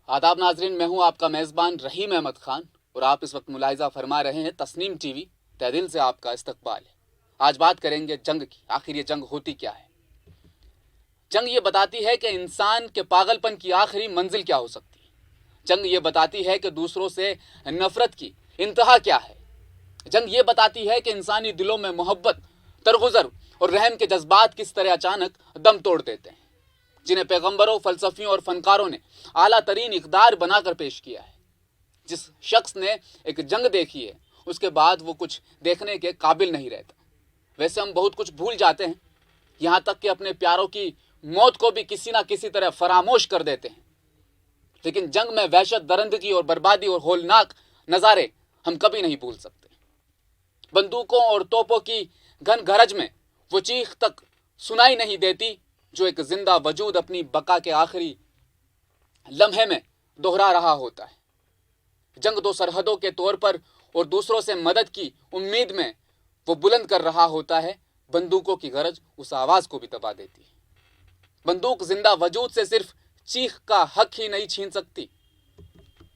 आदाब नाजरीन, मैं हूं आपका मेज़बान रहीम अहमद खान और आप इस वक्त मुलाहिज़ा फरमा रहे हैं तस्नीम टीवी। तहे दिल से आपका इस्तकबाल है। आज बात करेंगे जंग की। आखिर ये जंग होती क्या है? जंग ये बताती है कि इंसान के पागलपन की आखिरी मंजिल क्या हो सकती है। जंग ये बताती है कि दूसरों से नफरत की इंतहा क्या है। जंग ये बताती है कि इंसानी दिलों में मोहब्बत, तरगुजर और रहम के जज्बात किस तरह अचानक दम तोड़ देते हैं, जिन्हें पैगंबरों, फलसफियों और फनकारों ने आला तरीन इक़दार बनाकर पेश किया है। जिस शख्स ने एक जंग देखी है, उसके बाद वो कुछ देखने के काबिल नहीं रहता। वैसे हम बहुत कुछ भूल जाते हैं, यहाँ तक कि अपने प्यारों की मौत को भी किसी ना किसी तरह फरामोश कर देते हैं। लेकिन जंग में वहशत, दरिंदगी और बर्बादी और होलनाक नज़ारे हम कभी नहीं भूल सकते। बंदूकों और तोपों की घन गरज में वो चीख तक सुनाई नहीं देती जो एक जिंदा वजूद अपनी बका के आखिरी लम्हे में दोहरा रहा होता है। जंग दो सरहदों के तौर पर और दूसरों से मदद की उम्मीद में वो बुलंद कर रहा होता है। बंदूकों की गरज उस आवाज को भी दबा देती है। बंदूक जिंदा वजूद से सिर्फ चीख का हक ही नहीं छीन सकती,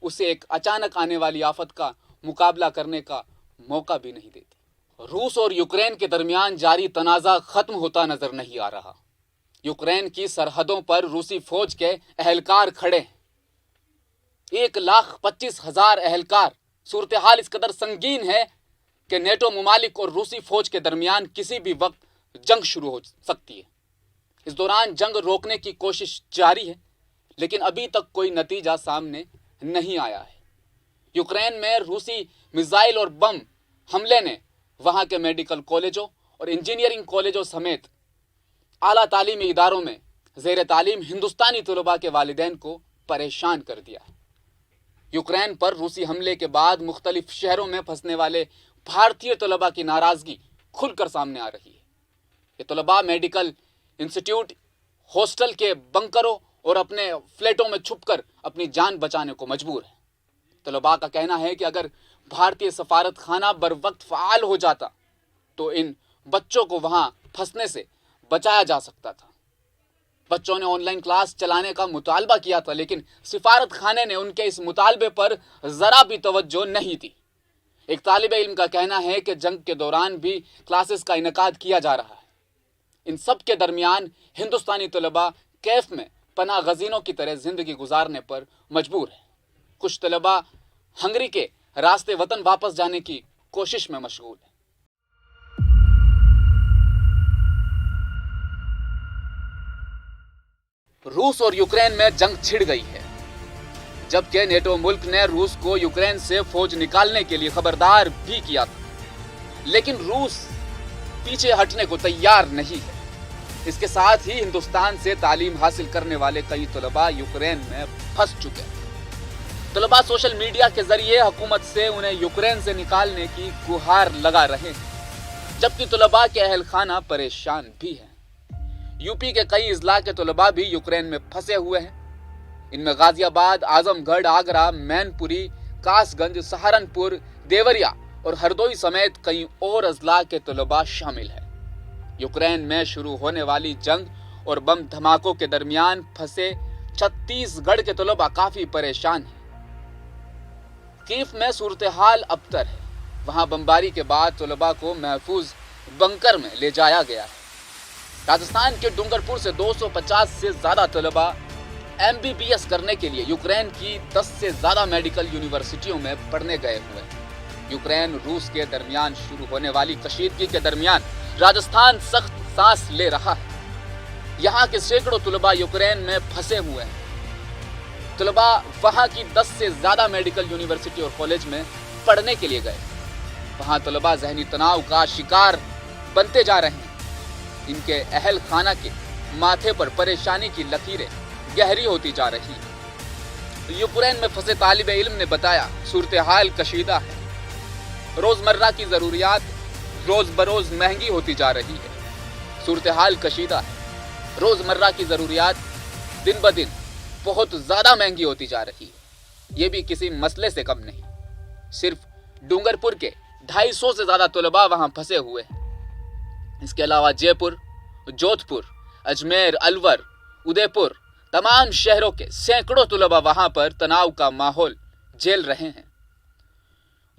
उसे एक अचानक आने वाली आफत का मुकाबला करने का मौका भी नहीं देती। रूस और यूक्रेन के दरमियान जारी तनाज़ा खत्म होता नजर नहीं आ रहा। यूक्रेन की सरहदों पर रूसी फौज के अहलकार खड़े हैं, 1,25,000 अहलकार। सूरत हाल इस कदर संगीन है कि नेटो मुमालिक और रूसी फौज के दरमियान किसी भी वक्त जंग शुरू हो सकती है। इस दौरान जंग रोकने की कोशिश जारी है, लेकिन अभी तक कोई नतीजा सामने नहीं आया है। यूक्रेन में रूसी मिसाइल और बम हमले ने वहां के मेडिकल कॉलेजों और इंजीनियरिंग कॉलेजों समेत आला तालीमी इदारों में ज़ेर तालीम हिंदुस्तानी तलबा के वालिदैन को परेशान कर दिया है। यूक्रेन पर रूसी हमले के बाद मुख्तलिफ शहरों में फंसने वाले भारतीय तलबा की नाराजगी खुलकर सामने आ रही है। ये तलबा मेडिकल इंस्टीट्यूट, हॉस्टल के बंकरों और अपने फ्लैटों में छुपकर अपनी जान बचाने को मजबूर है। तलबा का कहना है कि अगर भारतीय सफारत खाना बर वक्त फ़ाल हो जाता तो इन बच्चों को वहां फंसने से बचाया जा सकता था। बच्चों ने ऑनलाइन क्लास चलाने का मुतालबा किया था, लेकिन सिफारत खाने ने उनके इस मुतालबे पर ज़रा भी तवज्जो नहीं दी। एक तालिबे इल्म का कहना है कि जंग के दौरान भी क्लासेस का इनेकाद किया जा रहा है। इन सब के दरमियान हिंदुस्तानी तलबा कैफ में पनाह गज़ीनों की तरह ज़िंदगी गुजारने पर मजबूर है। कुछ तलबा हंगरी के रास्ते वतन वापस जाने की कोशिश में मशगूल है। रूस और यूक्रेन में जंग छिड़ गई है, जबकि नेटो मुल्क ने रूस को यूक्रेन से फौज निकालने के लिए खबरदार भी किया था, लेकिन रूस पीछे हटने को तैयार नहीं है। इसके साथ ही हिंदुस्तान से तालीम हासिल करने वाले कई तलबा यूक्रेन में फंस चुके हैं। तलबा सोशल मीडिया के जरिए हुकूमत से उन्हें यूक्रेन से निकालने की गुहार लगा रहे हैं, जबकि तलबा के अहल खाना परेशान भी हैं। यूपी के कई इजला के तलबा भी यूक्रेन में फंसे हुए हैं। इनमें गाजियाबाद, आजमगढ़, आगरा, मैनपुरी, कासगंज, सहारनपुर, देवरिया और हरदोई समेत कई और अजला के तलबा शामिल हैं। यूक्रेन में शुरू होने वाली जंग और बम धमाकों के दरमियान फंसे छत्तीसगढ़ के तलबा काफी परेशान हैं। कीव में सूरत हाल अबतर है। वहां बमबारी के बाद तलबा को महफूज बंकर में ले जाया गया है। राजस्थान के डूंगरपुर से 250 से ज्यादा तलबा MBBS करने के लिए यूक्रेन की 10 से ज्यादा मेडिकल यूनिवर्सिटियों में पढ़ने गए हुए हैं। यूक्रेन रूस के दरमियान शुरू होने वाली कशीदगी के दरमियान राजस्थान सख्त सांस ले रहा है। यहाँ के सैकड़ों तलबा यूक्रेन में फंसे हुए हैं। तलबा वहाँ की 10 से ज्यादा मेडिकल यूनिवर्सिटी और कॉलेज में पढ़ने के लिए गए। वहाँ तलबा जहनी तनाव का शिकार बनते जा रहे हैं। इनके अहल खाना के माथे पर परेशानी की लकीरें गहरी होती जा रही है। यूक्रेन में फंसे तालिबे इल्म ने बताया, सूरत हाल कशीदा है। रोजमर्रा की जरूरियात रोज बरोज महंगी होती जा रही है। सूरत हाल कशीदा है। रोजमर्रा की जरूरियात दिन ब दिन बहुत ज्यादा महंगी होती जा रही है। ये भी किसी मसले से कम नहीं। सिर्फ डूंगरपुर के 250 से ज्यादा तलबा वहां फंसे हुए हैं। इसके अलावा जयपुर, जोधपुर, अजमेर, अलवर, उदयपुर, तमाम शहरों के सैकड़ों तलबा वहां पर तनाव का माहौल झेल रहे हैं।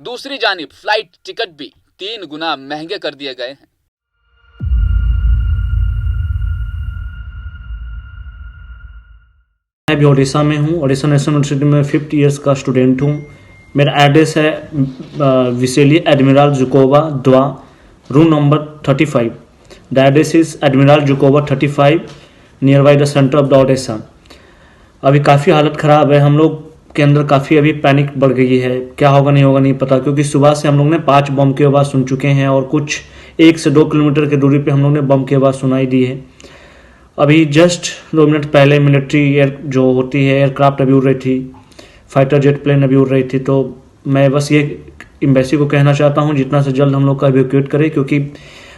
दूसरी जानिब फ्लाइट टिकट भी 3 गुना महंगे कर दिए गए हैं। मैं अभी ओडिशा में हूँ। ओडिशा नेशनल यूनिवर्सिटी में 5th ईयर्स का स्टूडेंट हूँ। मेरा एड्रेस है विसेली एडमिरल जुकोवा द्वा, room number 35। The address is Admiral Zhukova 35 near by the centre of the Odisha. अभी काफ़ी हालत ख़राब है। हम लोग के अंदर काफ़ी अभी पैनिक बढ़ गई है। क्या होगा नहीं पता, क्योंकि सुबह से हम लोग ने 5 बम की आवाज़ सुन चुके हैं और कुछ 1 से 2 किलोमीटर की दूरी पे हम लोग ने बम की आवाज़ सुनाई दी है। अभी जस्ट 2 मिनट पहले मिलिट्री एयर जो होती है एयरक्राफ्ट अभी उड़ रही थी, फाइटर जेट प्लेन अभी उड़ रही थी। तो मैं बस ये एम्बेसी को कहना चाहता हूँ जितना से जल्द हम लोग का इवैक्यूएट करें, क्योंकि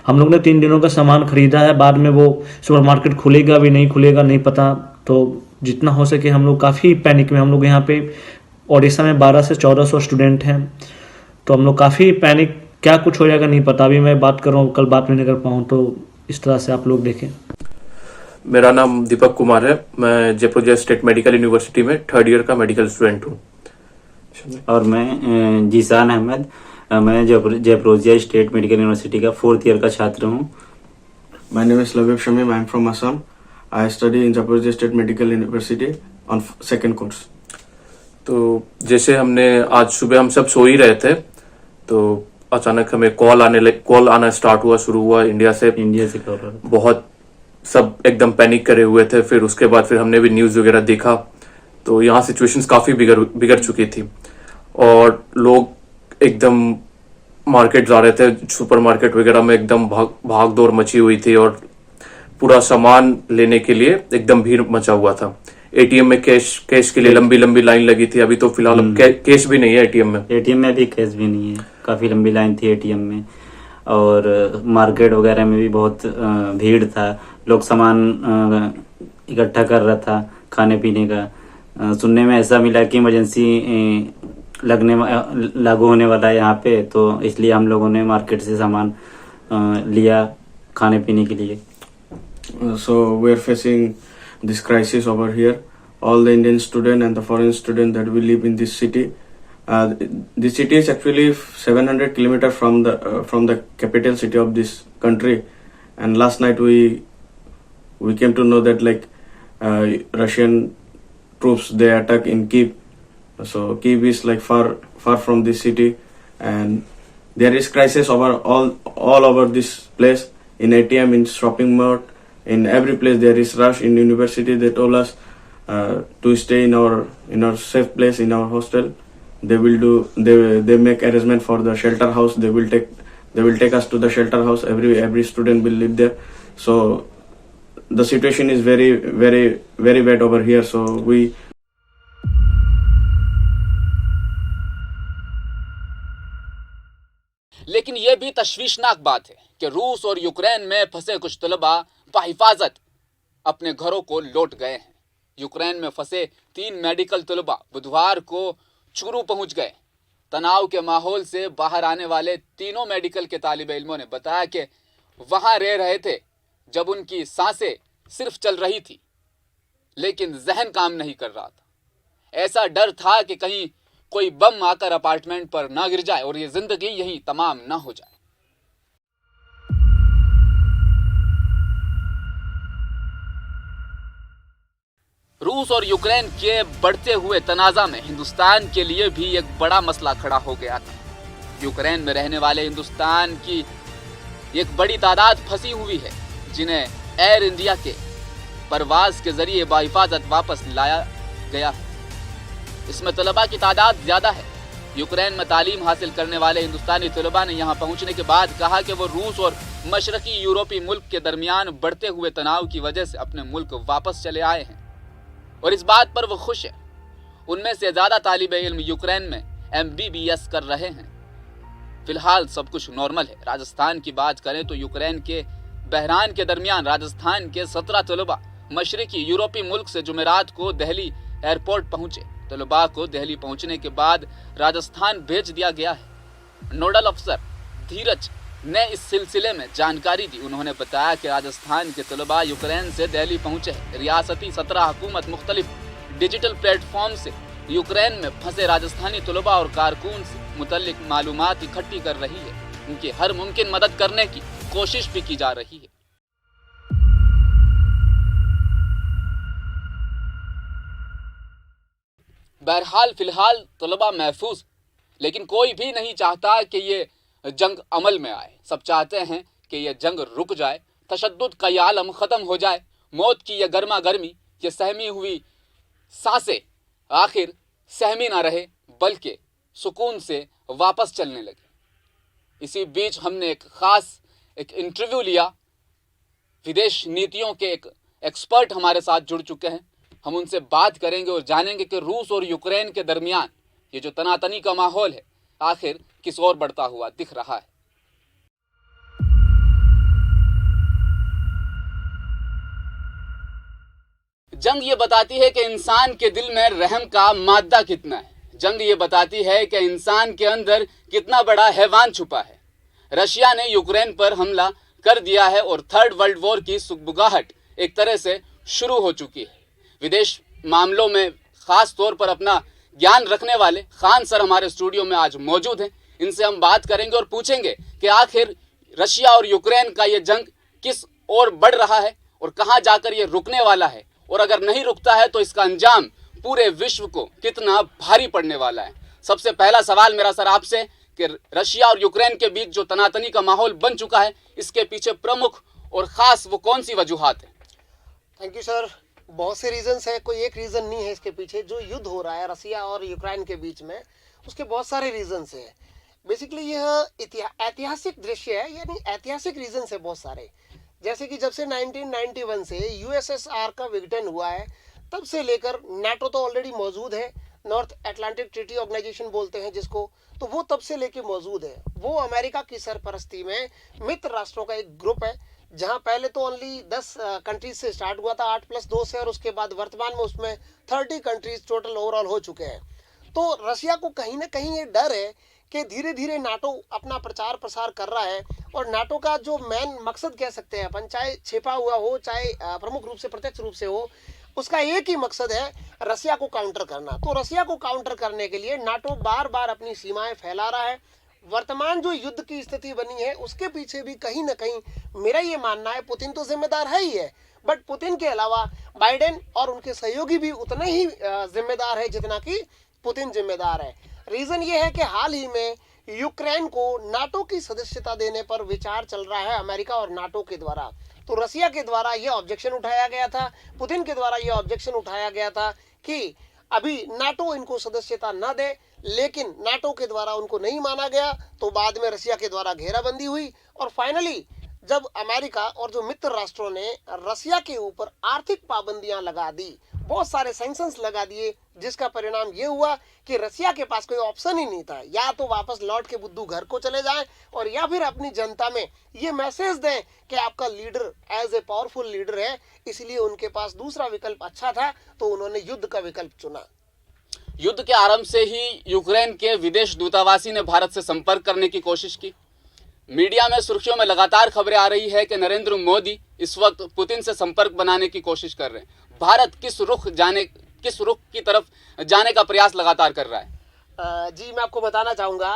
हम लोग ने 3 दिनों का सामान खरीदा है। बाद में वो सुपरमार्केट खुलेगा भी नहीं खुलेगा नहीं पता। तो जितना हो सके हम लोग काफ़ी पैनिक में, हम लोग यहाँ पे ओडिशा में 1200 से 1400 स्टूडेंट हैं। तो हम लोग काफ़ी पैनिक, क्या कुछ हो जाएगा नहीं पता। अभी मैं बात कर रहा हूँ, कल बात नहीं कर पाऊँ, तो इस तरह से आप लोग देखें। मेरा नाम दीपक कुमार है। मैं जयपुर स्टेट मेडिकल यूनिवर्सिटी में 3rd ईयर का मेडिकल स्टूडेंट हूँ। और मैं जीसान अहमद, मैं जयपुर स्टेट मेडिकल यूनिवर्सिटी का 4th ईयर का छात्र हूँ। My name is Labib Shamim. I am from Assam. I study in Zaporizhzhia State Medical University on 2nd course. तो जैसे हमने आज सुबह हम सब सो ही रहे थे, तो अचानक हमें कॉल आना स्टार्ट हुआ, शुरू हुआ इंडिया से कॉल। बहुत सब एकदम पैनिक करे हुए थे। फिर उसके बाद फिर हमने भी न्यूज़ वगैरह देखा, तो यहाँ सिचुएशंस काफ़ी बिगड़ चुकी थी और लोग एकदम मार्केट जा रहे थे। सुपरमार्केट वगैरह में एकदम भाग दौड़ मची हुई थी और पूरा सामान लेने के लिए एकदम भीड़ मचा हुआ था। एटीएम में कैश के लिए लंबी लाइन लगी थी। अभी तो फिलहाल कैश भी नहीं है एटीएम में भी कैश भी नहीं है। काफ़ी लंबी लाइन थी एटीएम में और मार्केट वगैरह में भी बहुत भीड़ था। लोग सामान इकट्ठा कर रहा था खाने पीने का। सुनने में ऐसा मिला कि इमरजेंसी लागू होने वाला है यहाँ पे, तो इसलिए हम लोगों ने मार्केट से सामान लिया खाने पीने के लिए। So we are facing this crisis over here. All the Indian student and the foreign student that we live in this city. This city is actually 700 kilometers from the capital city of this country. And last night we came to know that Russian troops they attack in Kyiv. So Kyiv is far from this city, and there is crisis over all over this place. In ATM, in shopping mall, in every place there is rush. In university they told us to stay in our safe place, in our hostel. They make arrangement for the shelter house. They will take us to the shelter house. Every student will live there. So the situation is very very bad over here. So we लेकिन यह भी तशवीशनाक बात है कि रूस और Ukraine में फंसे कुछ तलबा बहिफाजत अपने घरों को लौट गए हैं। यूक्रेन में फंसे 3 मेडिकल तलबा बुधवार को चुरू पहुंच गए। तनाव के माहौल से बाहर आने वाले तीनों मेडिकल के तालिब इल्मों ने बताया कि वहां रह रहे थे जब उनकी सांसें सिर्फ चल रही थी, लेकिन जहन काम नहीं कर रहा था। ऐसा डर था कि कहीं कोई बम आकर अपार्टमेंट पर ना गिर जाए और ये जिंदगी यहीं तमाम ना हो जाए। रूस और यूक्रेन के बढ़ते हुए तनाजा में हिंदुस्तान के लिए भी एक बड़ा मसला खड़ा हो गया था। यूक्रेन में रहने वाले हिंदुस्तान की एक बड़ी तादाद फंसी हुई है, जिन्हें एयर इंडिया के परवाज के जरिए बाहिफाजत वापस लाया गया है। इसमें तलबा की तादाद ज्यादा है। यूक्रेन में तालीम हासिल करने वाले हिंदुस्तानी तलबा ने यहां पहुंचने के बाद कहा कि वो रूस और मशरकी यूरोपीय मुल्क के दरमियान बढ़ते हुए तनाव की वजह से अपने मुल्क वापस चले आए हैं और इस बात पर वो खुश है। उनमें से ज्यादा तालिब इल्म यूक्रेन में MBBS कर रहे हैं। फिलहाल सब कुछ नॉर्मल है। राजस्थान की बात करें तो यूक्रेन के बहरान के दरमियान राजस्थान के 17 तलबा मशरकी यूरोपीय मुल्क से जुमेरात को दिल्ली एयरपोर्ट पहुंचे। तलबा को दिल्ली पहुंचने के बाद राजस्थान भेज दिया गया है। नोडल अफसर धीरज ने इस सिलसिले में जानकारी दी। उन्होंने बताया कि राजस्थान के तलबा यूक्रेन से दिल्ली पहुंचे हैं। रियासती 17 हुकूमत मुख्तलिफ डिजिटल प्लेटफॉर्म से यूक्रेन में फंसे राजस्थानी तलबा और कारकुन से मुतल्लिक मालूमात इकट्ठी कर रही है। उनकी हर मुमकिन मदद करने की कोशिश भी की जा रही है। बहरहाल फिलहाल तलबा महफूज, लेकिन कोई भी नहीं चाहता कि ये जंग अमल में आए। सब चाहते हैं कि यह जंग रुक जाए, तशद्दुद का यह आलम ख़त्म हो जाए, मौत की यह गर्मा गर्मी, ये सहमी हुई सांसें आखिर सहमी ना रहे, बल्कि सुकून से वापस चलने लगे। इसी बीच हमने एक इंटरव्यू लिया। विदेश नीतियों के एक एक्सपर्ट हमारे साथ जुड़ चुके हैं। हम उनसे बात करेंगे और जानेंगे कि रूस और यूक्रेन के दरमियान ये जो तनातनी का माहौल है आखिर किस ओर बढ़ता हुआ दिख रहा है। जंग ये बताती है कि इंसान के दिल में रहम का मादा कितना है। जंग ये बताती है कि इंसान के अंदर कितना बड़ा हैवान छुपा है। रशिया ने यूक्रेन पर हमला कर दिया है और थर्ड वर्ल्ड वॉर की सुगबुगाहट एक तरह से शुरू हो चुकी है। विदेश मामलों में खास तौर पर अपना ज्ञान रखने वाले खान सर हमारे स्टूडियो में आज मौजूद हैं। इनसे हम बात करेंगे और पूछेंगे कि आखिर रशिया और यूक्रेन का ये जंग किस ओर बढ़ रहा है और कहां जाकर ये रुकने वाला है, और अगर नहीं रुकता है तो इसका अंजाम पूरे विश्व को कितना भारी पड़ने वाला है। सबसे पहला सवाल मेरा सर आपसे कि रशिया और यूक्रेन के बीच जो तनातनी का माहौल बन चुका है, इसके पीछे प्रमुख और खास वो कौन सी वजूहात है? Thank you sir. बहुत से रीजंस है, कोई एक रीजन नहीं है इसके पीछे। जो युद्ध हो रहा है रसिया और यूक्रेन के बीच में, उसके बहुत सारे रीजंस हैं। बेसिकली यह ऐतिहासिक दृश्य है, यानी ऐतिहासिक रीजंस है बहुत सारे। जैसे कि जब से 1991 से यूएसएसआर का विघटन हुआ है, तब से लेकर नाटो तो ऑलरेडी मौजूद है, नॉर्थ अटलांटिक ट्रीटी ऑर्गेनाइजेशन बोलते हैं जिसको, तो वो तब से लेके मौजूद है। वो अमेरिका की सरपरस्ती में मित्र राष्ट्रों का एक ग्रुप है, जहां पहले तो ओनली 10 कंट्रीज से स्टार्ट हुआ था, 8+2 से, और उसके बाद वर्तमान में उसमें 30 कंट्रीज टोटल ओवरऑल हो चुके हैं। तो रशिया को कहीं ना कहीं ये डर है कि धीरे धीरे नाटो अपना प्रचार प्रसार कर रहा है, और नाटो का जो मेन मकसद कह सकते हैं अपन, चाहे छिपा हुआ हो चाहे प्रमुख रूप से प्रत्यक्ष रूप से हो, उसका एक ही मकसद है रशिया को काउंटर करना। तो रशिया को काउंटर करने के लिए नाटो बार बार अपनी सीमाएं फैला रहा है। वर्तमान जो युद्ध की स्थिति बनी है उसके पीछे भी कहीं ना कहीं मेरा ये मानना है पुतिन तो जिम्मेदार है ही है, बट पुतिन के अलावा बाइडेन और उनके सहयोगी भी उतने ही जिम्मेदार है जितना कि पुतिन जिम्मेदार है। रीजन ये है कि हाल ही में यूक्रेन को नाटो की सदस्यता देने पर विचार चल रहा है अमेरिका और नाटो के द्वारा। तो रशिया के द्वारा यह ऑब्जेक्शन उठाया गया था, पुतिन के द्वारा यह ऑब्जेक्शन उठाया गया था कि अभी नाटो इनको सदस्यता न दे, लेकिन नाटो के द्वारा उनको नहीं माना गया। तो बाद में रशिया के द्वारा घेराबंदी हुई, और फाइनली जब अमेरिका और जो मित्र राष्ट्रों ने रशिया के ऊपर आर्थिक पाबंदियां लगा दी, बहुत सारे सैंक्शंस लगा दिए, जिसका परिणाम ये हुआ कि रशिया के पास कोई ऑप्शन ही नहीं था, या तो वापस लौट के बुद्धू घर को चले जाएं, और या फिर अपनी जनता में ये मैसेज दें कि आपका leader as a powerful leader है, इसलिए उनके पास दूसरा विकल्प अच्छा था, तो उन्होंने युद्ध का विकल्प चुना। युद्ध के आरंभ से ही यूक्रेन के विदेश दूतावासी ने भारत से संपर्क करने की कोशिश की। मीडिया में सुर्खियों में लगातार खबरें आ रही है कि नरेंद्र मोदी इस वक्त पुतिन से संपर्क बनाने की कोशिश कर रहे हैं। भारत किस रुख की तरफ जाने का प्रयास लगातार कर रहा है? जी, मैं आपको बताना चाहूँगा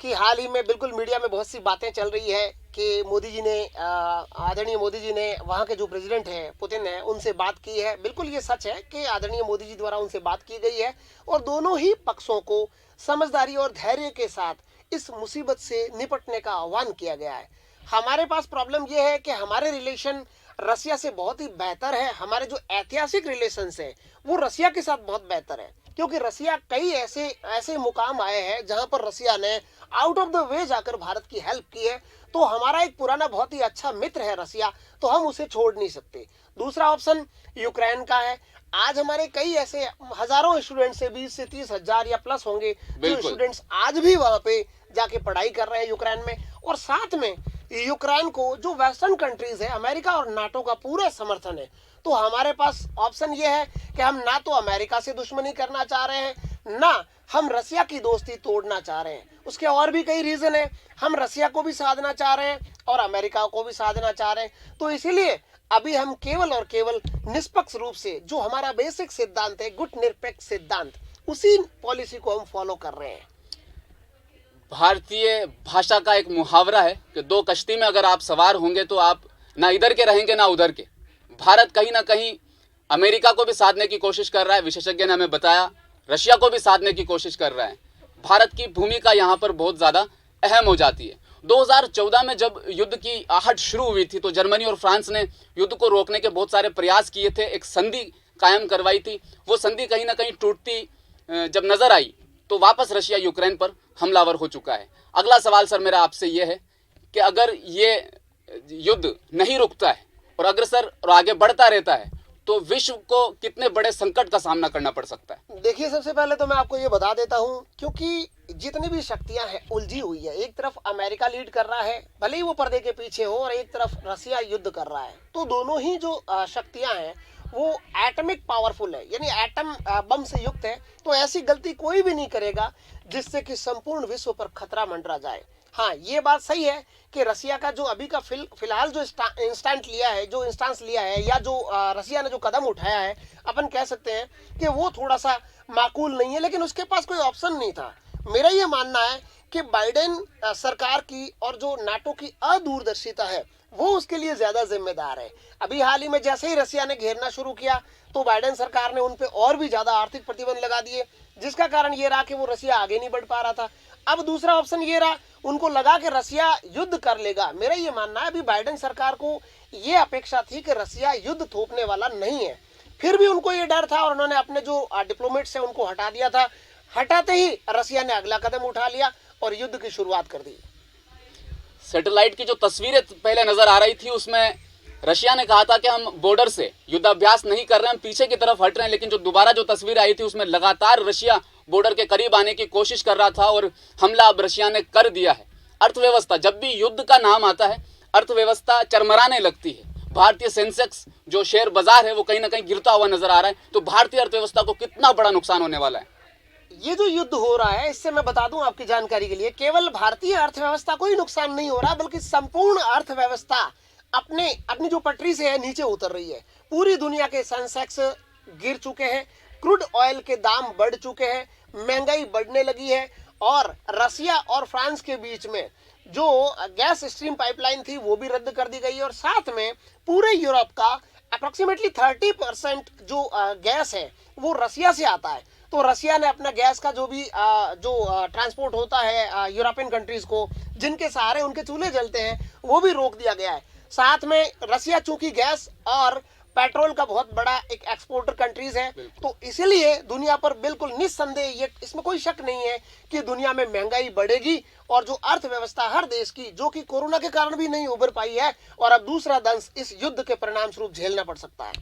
कि हाल ही में बिल्कुल मीडिया में बहुत सी बातें चल रही है कि मोदी जी ने, आदरणीय मोदी जी ने वहाँ के जो प्रेसिडेंट हैं पुतिन है, उनसे बात की है। बिल्कुल ये सच है कि आदरणीय मोदी जी द्वारा उनसे बात की गई है, और दोनों ही पक्षों को समझदारी और धैर्य के साथ इस मुसीबत से निपटने का आह्वान किया गया है। हमारे पास प्रॉब्लम यह है कि हमारे रिलेशन रशिया से बहुत ही बेहतर है। हमारे जो ऐतिहासिक रिलेशंस हैं वो रशिया के साथ बहुत बेहतर है, क्योंकि रशिया कई ऐसे मुकाम आए हैं जहां पर रशिया ने आउट ऑफ द वे जाकर भारत की हेल्प की है। तो हमारा एक पुराना बहुत ही अच्छा मित्र है रशिया, तो हम उसे छोड़ नहीं सकते। दूसरा ऑप्शन यूक्रेन का है। आज हमारे कई ऐसे हजारों स्टूडेंट्स है, 20 से 30 हजार या प्लस होंगे जो स्टूडेंट्स आज भी वहां पे जाके पढ़ाई कर रहे हैं यूक्रेन में। और साथ में यूक्रेन को जो वेस्टर्न कंट्रीज है, अमेरिका और नाटो का पूरा समर्थन है। तो हमारे पास ऑप्शन ये है कि हम ना तो अमेरिका से दुश्मनी करना चाह रहे हैं, ना हम रसिया की दोस्ती तोड़ना चाह रहे हैं। उसके और भी कई रीजन है। हम रसिया को भी साधना चाह रहे हैं और अमेरिका को भी साधना चाह रहे हैं। तो इसीलिए अभी हम केवल और केवल निष्पक्ष रूप से जो हमारा बेसिक सिद्धांत है, गुट निरपेक्ष सिद्धांत, उसी पॉलिसी को हम फॉलो कर रहे हैं। भारतीय भाषा का एक मुहावरा है कि दो कश्ती में अगर आप सवार होंगे तो आप ना इधर के रहेंगे ना उधर के। भारत कहीं ना कहीं अमेरिका को भी साधने की कोशिश कर रहा है, विशेषज्ञ ने हमें बताया, रशिया को भी साधने की कोशिश कर रहा है। भारत की भूमिका यहाँ पर बहुत ज़्यादा अहम हो जाती है। 2014 में जब युद्ध की आहट शुरू हुई थी तो जर्मनी और फ्रांस ने युद्ध को रोकने के बहुत सारे प्रयास किए थे, एक संधि कायम करवाई थी। वो संधि कहीं ना कहीं टूटती जब नजर आई तो वापस रशिया यूक्रेन पर हमलावर हो चुका है। अगला सवाल सर मेरा आपसे ये है कि अगर ये युद्ध नहीं रुकता है और अग्रसर और आगे बढ़ता रहता है तो विश्व को कितने बड़े संकट का सामना करना पड़ सकता है? देखिए, सबसे पहले तो मैं आपको ये बता देता हूँ, क्योंकि जितनी भी शक्तियां हैं उलझी हुई है। एक तरफ अमेरिका लीड कर रहा है, भले ही वो पर्दे के पीछे हो, और एक तरफ रसिया युद्ध कर रहा है। तो दोनों ही जो शक्तियां हैं वो एटमिक पावरफुल है, यानी एटम बम से युक्त है। तो ऐसी गलती कोई भी नहीं करेगा जिससे कि संपूर्ण विश्व पर खतरा मंडरा जाए। हाँ, ये बात सही है कि रसिया का जो अभी का फिलहाल जो इंस्टेंस लिया है या जो रसिया ने जो कदम उठाया है, अपन कह सकते हैं कि वो थोड़ा सा माकूल नहीं है, लेकिन उसके पास कोई ऑप्शन नहीं था। मेरा ये मानना है कि बाइडेन सरकार की और जो नाटो की अदूरदर्शिता है वो उसके लिए ज्यादा जिम्मेदार है। अभी हाल ही में जैसे ही रसिया ने घेरना शुरू किया तो बाइडेन सरकार ने उन पे और भी ज्यादा आर्थिक प्रतिबंध लगा दिए, जिसका कारण ये रहा कि वो रसिया आगे नहीं बढ़ पा रहा था। अब दूसरा ऑप्शन ये रहा, उनको लगा कि रसिया युद्ध कर लेगा। मेरा ये मानना है, अभी बाइडेन सरकार को ये अपेक्षा थी कि रसिया युद्ध थोपने वाला नहीं है, फिर भी उनको ये डर था और उन्होंने अपने जो डिप्लोमेट्स है उनको हटा दिया था। हटाते ही रसिया ने अगला कदम उठा लिया और युद्ध की शुरुआत कर दी। सैटेलाइट की जो तस्वीरें पहले नजर आ रही थी उसमें रशिया ने कहा था कि हम बॉर्डर से युद्धाभ्यास नहीं कर रहे हैं, हम पीछे की तरफ हट रहे हैं, लेकिन जो दोबारा जो तस्वीर आई थी उसमें लगातार रशिया बॉर्डर के करीब आने की कोशिश कर रहा था और हमला अब रशिया ने कर दिया है। अर्थव्यवस्था, जब भी युद्ध का नाम आता है अर्थव्यवस्था चरमराने लगती है। भारतीय सेंसेक्स जो शेयर बाजार है वो कहीं ना कहीं गिरता हुआ नजर आ रहा है। तो भारतीय अर्थव्यवस्था को कितना बड़ा नुकसान होने वाला है? ये जो युद्ध हो रहा है, इससे मैं बता दूं आपकी जानकारी के लिए, केवल भारतीय अर्थव्यवस्था को ही नुकसान नहीं हो रहा, बल्कि संपूर्ण अर्थव्यवस्था अपनी जो पटरी से है नीचे उतर रही है। पूरी दुनिया के सेंसेक्स गिर चुके हैं, क्रूड ऑयल के दाम बढ़ चुके हैं, महंगाई बढ़ने लगी है, और रसिया और फ्रांस के बीच में जो गैस स्ट्रीम पाइपलाइन थी वो भी रद्द कर दी गई है। और साथ में पूरे यूरोप का अप्रोक्सीमेटली 30% जो गैस है वो रसिया से आता है। तो रसिया ने अपना गैस का जो भी ट्रांसपोर्ट होता है यूरोपियन कंट्रीज को, जिनके सहारे उनके चूल्हे जलते हैं, वो भी रोक दिया गया है। साथ में रसिया चूंकि गैस और पेट्रोल का बहुत बड़ा एक एक्सपोर्टर कंट्रीज है, तो इसीलिए दुनिया पर बिल्कुल निस्संदेह, ये इसमें कोई शक नहीं है कि दुनिया में महंगाई बढ़ेगी और जो अर्थव्यवस्था हर देश की, जो कि कोरोना के कारण भी नहीं उभर पाई है, और अब दूसरा दंश इस युद्ध के परिणाम स्वरूप झेलना पड़ सकता है।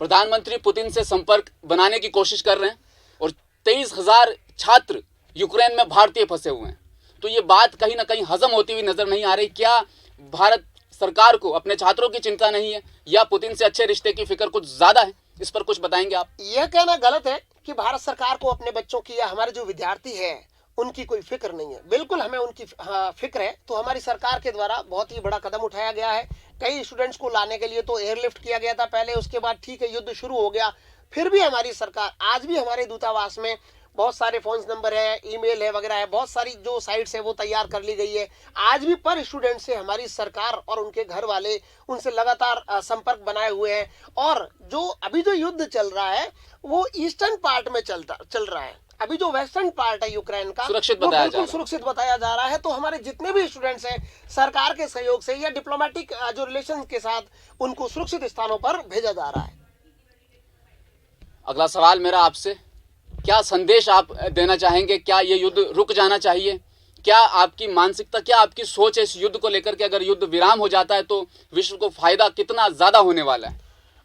प्रधानमंत्री पुतिन से संपर्क बनाने की कोशिश कर रहे हैं और 23,000 छात्र यूक्रेन में भारतीय फंसे हुए हैं। तो ये बात कहीं ना कहीं हजम होती हुई नजर नहीं आ रही। क्या भारत सरकार को अपने छात्रों की चिंता नहीं है या पुतिन से अच्छे रिश्ते की फिक्र कुछ ज्यादा है? इस पर कुछ बताएंगे आप? यह कहना गलत है कि भारत सरकार को अपने बच्चों की या हमारे जो विद्यार्थी है उनकी कोई फिक्र नहीं है। बिल्कुल हमें उनकी फिक्र है। तो हमारी सरकार के द्वारा बहुत ही बड़ा कदम उठाया गया है। कई स्टूडेंट्स को लाने के लिए तो एयरलिफ्ट किया गया था पहले, उसके बाद ठीक है युद्ध शुरू हो गया, फिर भी हमारी सरकार, आज भी हमारे दूतावास में बहुत सारे फोन नंबर है, ईमेल है वगैरह है, बहुत सारी जो साइट्स है वो तैयार कर ली गई है। आज भी पर स्टूडेंट से हमारी सरकार और उनके घर वाले उनसे लगातार संपर्क बनाए हुए हैं। और जो अभी जो युद्ध चल रहा है वो ईस्टर्न पार्ट में चल रहा है। अभी जो वेस्टर्न पार्ट है यूक्रेन का सुरक्षित बताया जा रहा है। तो हमारे जितने भी स्टूडेंट्स हैं सरकार के सहयोग से या डिप्लोमेटिक जो रिलेशन के साथ उनको सुरक्षित स्थानों पर भेजा जा रहा है। अगला सवाल मेरा आपसे, क्या संदेश आप देना चाहेंगे? क्या ये युद्ध रुक जाना चाहिए? क्या आपकी मानसिकता, क्या आपकी सोच है इस युद्ध को लेकर के? अगर युद्ध विराम हो जाता है तो विश्व को फायदा कितना ज्यादा होने वाला है?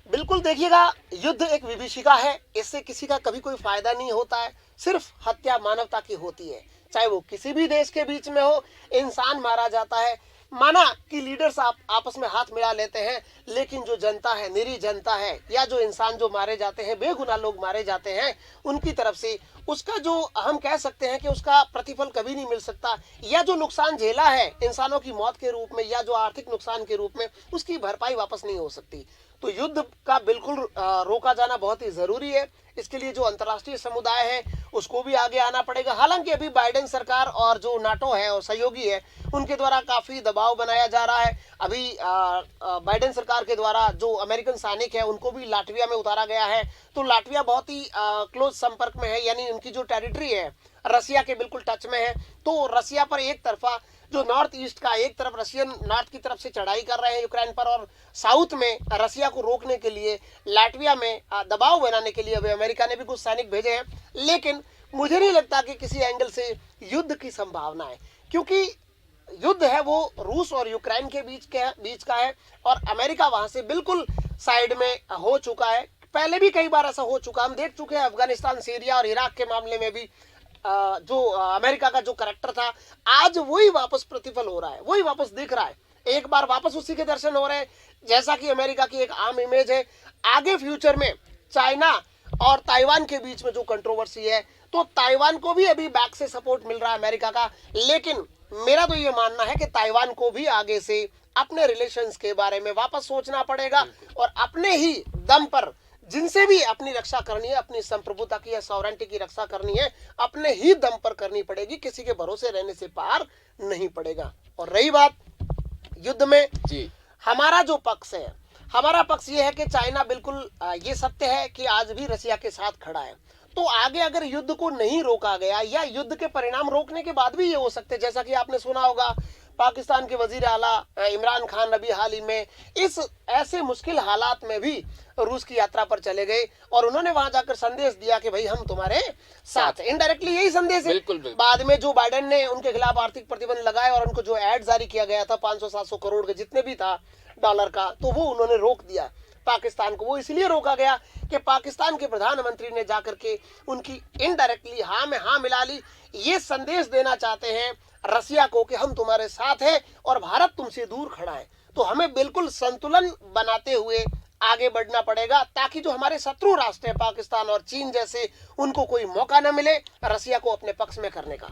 बिल्कुल, देखिएगा, युद्ध एक विभीषिका है, इससे किसी का कभी कोई फायदा नहीं होता है, सिर्फ हत्या मानवता की होती है। चाहे वो किसी भी देश के बीच में हो, इंसान मारा जाता है, माना कि लीडर्स आपस में हाथ मिला लेते हैं, लेकिन जो जनता है, निरी जनता है, या जो इंसान जो मारे जाते हैं, बेगुनाह लोग मारे जाते हैं, उनकी तरफ से उसका जो हम कह सकते हैं कि उसका प्रतिफल कभी नहीं मिल सकता, या जो नुकसान झेला है इंसानों की मौत के रूप में या जो आर्थिक नुकसान के रूप में, उसकी भरपाई वापस नहीं हो सकती। तो युद्ध का बिल्कुल रोका जाना बहुत ही जरूरी है। इसके लिए जो अंतर्राष्ट्रीय समुदाय है उसको भी आगे आना पड़ेगा। हालांकि अभी बाइडेन सरकार और जो नाटो है और सहयोगी है उनके द्वारा काफी दबाव बनाया जा रहा है। अभी बाइडेन सरकार के द्वारा जो अमेरिकन सैनिक है उनको भी लाटविया में उतारा गया है। तो लाटविया बहुत ही क्लोज संपर्क में है, यानी उनकी जो टेरिटरी है रसिया के बिल्कुल टच में है। तो रसिया पर एक तरफा जो नॉर्थ ईस्ट का एक तरफ रशियन नॉर्थ की तरफ से चढ़ाई कर रहे हैं यूक्रेन पर, और साउथ में रसिया को रोकने के लिए लाटविया में दबाव बनाने के लिए अभी अमेरिका ने भी कुछ सैनिक भेजे हैं। लेकिन मुझे नहीं लगता कि किसी एंगल से युद्ध की संभावना है, क्योंकि युद्ध है वो रूस और यूक्रेन के बीच का है, और अमेरिका वहां से बिल्कुल साइड में हो चुका है। पहले भी कई बार ऐसा हो चुका, हम देख चुके हैं अफगानिस्तान, सीरिया और इराक के मामले में भी जो अमेरिका का जो करैक्टर था, आज वही वापस प्रतिफल हो रहा है, वही वापस दिख रहा है। एक बार वापस उसी के दर्शन हो रहे हैं, जैसा कि अमेरिका की एक आम इमेज है। आगे फ्यूचर में चाइना और ताइवान के बीच में जो कंट्रोवर्सी है, तो ताइवान को भी अभी बैक से सपोर्ट मिल रहा है अमेरिका का। लेकिन मेरा तो ये मानना है कि ताइवान को भी आगे से अपने रिलेशंस के बारे में वापस सोचना पड़ेगा, और अपने ही दम पर जिनसे भी अपनी रक्षा करनी है, अपनी संप्रभुता की या सॉवरेंटी की रक्षा करनी है, अपने ही दम पर करनी पड़ेगी, किसी के भरोसे रहने से पार नहीं पड़ेगा। और रही बात युद्ध में जी, हमारा जो पक्ष है, हमारा पक्ष ये है कि चाइना बिल्कुल ये सत्य है कि आज भी रसिया के साथ खड़ा है। तो आगे अगर युद्ध को नहीं रोका गया, या युद्ध के परिणाम रोकने के बाद भी ये हो सकते, जैसा कि आपने सुना होगा पाकिस्तान के वजीर आला इमरान खान अभी हाल ही में इस ऐसे मुश्किल हालात में भी रूस की यात्रा पर चले गए, और उन्होंने वहां जाकर संदेश दिया कि भाई हम तुम्हारे साथ। इनडायरेक्टली यही संदेश है। बिल्कुल, बिल्कुल। बाद में जो बाइडेन ने उनके खिलाफ आर्थिक प्रतिबंध लगाए और उनको जो एड जारी किया गया था 500-700 करोड़ के जितने भी था डॉलर का, तो वो उन्होंने रोक दिया पाकिस्तान को। वो इसलिए रोका गया कि पाकिस्तान के प्रधानमंत्री ने जाकर के उनकी इनडायरेक्टली हाँ में हाँ मिला ली। ये संदेश देना चाहते हैं रसिया को कि हम तुम्हारे साथ हैं और भारत तुमसे दूर खड़ा है। तो हमें बिल्कुल संतुलन बनाते हुए आगे बढ़ना पड़ेगा, ताकि जो हमारे शत्रु राष्ट्र है पाकिस्तान और चीन जैसे, उनको कोई मौका न मिले रसिया को अपने पक्ष में करने का।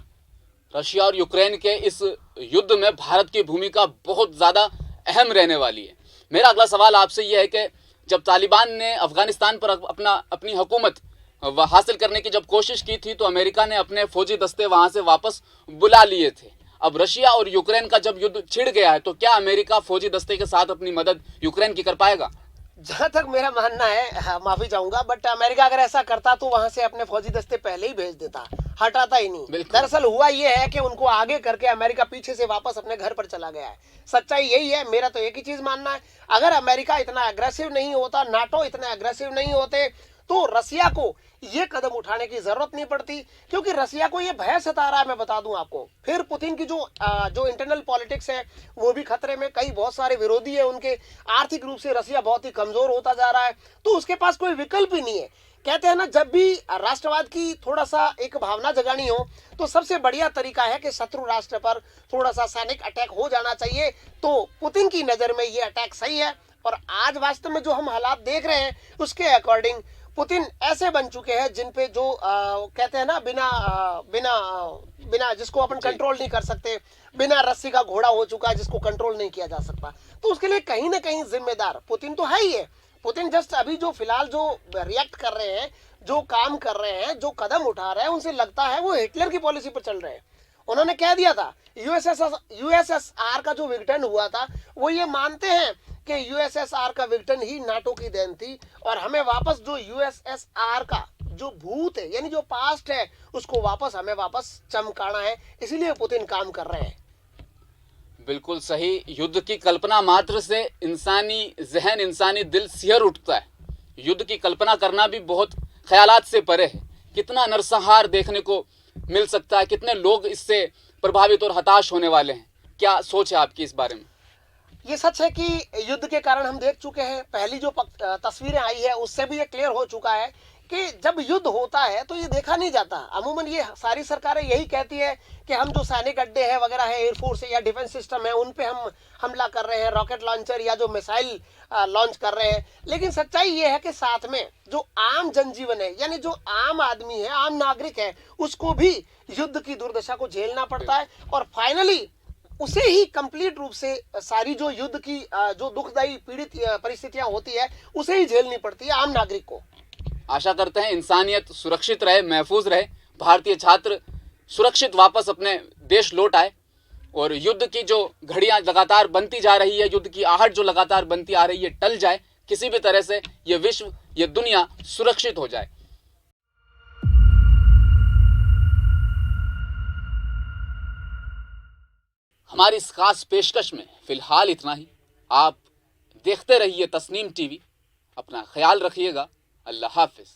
रशिया और यूक्रेन के इस युद्ध में भारत की भूमिका बहुत ज्यादा अहम रहने वाली है। मेरा अगला सवाल आपसे यह है कि जब तालिबान ने अफगानिस्तान पर अपनी हुकूमत हासिल करने की जब कोशिश की थी, तो अमेरिका ने अपने फौजी दस्ते वहां से वापस बुला लिए थे। अब रशिया और यूक्रेन का जब युद्ध छिड़ गया है, तो क्या अमेरिका फौजी दस्ते के साथ अपनी मदद यूक्रेन की कर पाएगा? जहां तक मेरा मानना है, हाँ, माफी चाहूंगा, बट अमेरिका अगर ऐसा करता तो वहां से अपने फौजी दस्ते पहले ही भेज देता, हटाता ही नहीं। दरअसल हुआ ये है कि उनको आगे करके अमेरिका पीछे से वापस अपने घर पर चला गया है। सच्चाई यही है। मेरा तो एक ही चीज मानना है, अगर अमेरिका इतना अग्रेसिव नहीं होता, नाटो इतने अग्रेसिव नहीं होते, तो रसिया को ये कदम उठाने की जरूरत नहीं पड़ती। क्योंकि रसिया को ये भय सता रहा है, मैं बता दूं आपको। फिर पुतिन की जो इंटरनल पॉलिटिक्स है वो भी खतरे में, कई बहुत सारे विरोधी है उनके। आर्थिक रूप से रसिया बहुत ही कमजोर होता जा रहा है, तो उसके पास कोई विकल्प ही नहीं है। कहते हैं ना, जब भी राष्ट्रवाद की थोड़ा सा एक भावना जगानी हो, तो सबसे बढ़िया तरीका है कि शत्रु राष्ट्र पर थोड़ा सा सैनिक अटैक हो जाना चाहिए। तो पुतिन की नजर में ये अटैक सही है। और आज वास्तव में जो हम हालात देख रहे हैं उसके अकॉर्डिंग पुतिन ऐसे बन चुके हैं जिन पे जो कहते हैं ना, बिना जिसको अपन कंट्रोल नहीं कर सकते, बिना रस्सी का घोड़ा हो चुका है जिसको कंट्रोल नहीं किया जा सकता। तो उसके लिए कहीं ना कहीं जिम्मेदार पुतिन तो है ही है। पुतिन जस्ट अभी जो फिलहाल जो रिएक्ट कर रहे हैं, जो काम कर रहे हैं, जो कदम उठा रहे हैं, उनसे लगता है वो हिटलर की पॉलिसी पर चल रहे हैं। उन्होंने कह दिया था यूएसएसआर का जो विघटन हुआ था, वो ये मानते हैं कि यूएसएसआर का विघटन ही नाटो की देन थी, और हमें वापस जो यूएसएसआर का जो भूत है, यानी जो पास्ट है, उसको हमें वापस चमकाना है। इसीलिए पुतिन काम कर रहे हैं। बिल्कुल सही। युद्ध की कल्पना मात्र से इंसानी जहन, इंसानी दिल सिहर उठता है। युद्ध की कल्पना करना भी बहुत ख्यालात से परे है। कितना नरसंहार देखने को मिल सकता है, कितने लोग इससे प्रभावित और हताश होने वाले हैं। क्या सोच है आपकी इस बारे में? ये सच है कि युद्ध के कारण हम देख चुके हैं। पहली जो तस्वीरें आई है उससे भी ये क्लियर हो चुका है कि जब युद्ध होता है तो ये देखा नहीं जाता। अमूमन ये सारी सरकारें यही कहती है कि हम जो सैनिक अड्डे हैं वगैरह है, एयरफोर्स या डिफेंस सिस्टम है, उन पे हम हमला कर रहे हैं, रॉकेट लॉन्चर या जो मिसाइल लॉन्च कर रहे हैं। लेकिन सच्चाई ये है कि साथ में जो आम जनजीवन है, यानी जो आम आदमी है, आम नागरिक है, उसको भी युद्ध की दुर्दशा को झेलना पड़ता है और फाइनली उसे ही कंप्लीट रूप से सारी जो युद्ध की जो दुखदायी पीड़ित परिस्थितियां होती है उसे ही झेलनी पड़ती है आम नागरिक को। आशा करते हैं इंसानियत सुरक्षित रहे, महफूज रहे, भारतीय छात्र सुरक्षित वापस अपने देश लौट आए और युद्ध की जो घड़ियां लगातार बनती जा रही है, युद्ध की आहट जो लगातार बनती आ रही है, टल जाए। किसी भी तरह से ये विश्व, ये दुनिया सुरक्षित हो जाए। हमारी इस खास पेशकश में फिलहाल इतना ही। आप देखते रहिए तस्नीम टीवी। अपना ख्याल रखिएगा। अल्लाह हाफिज।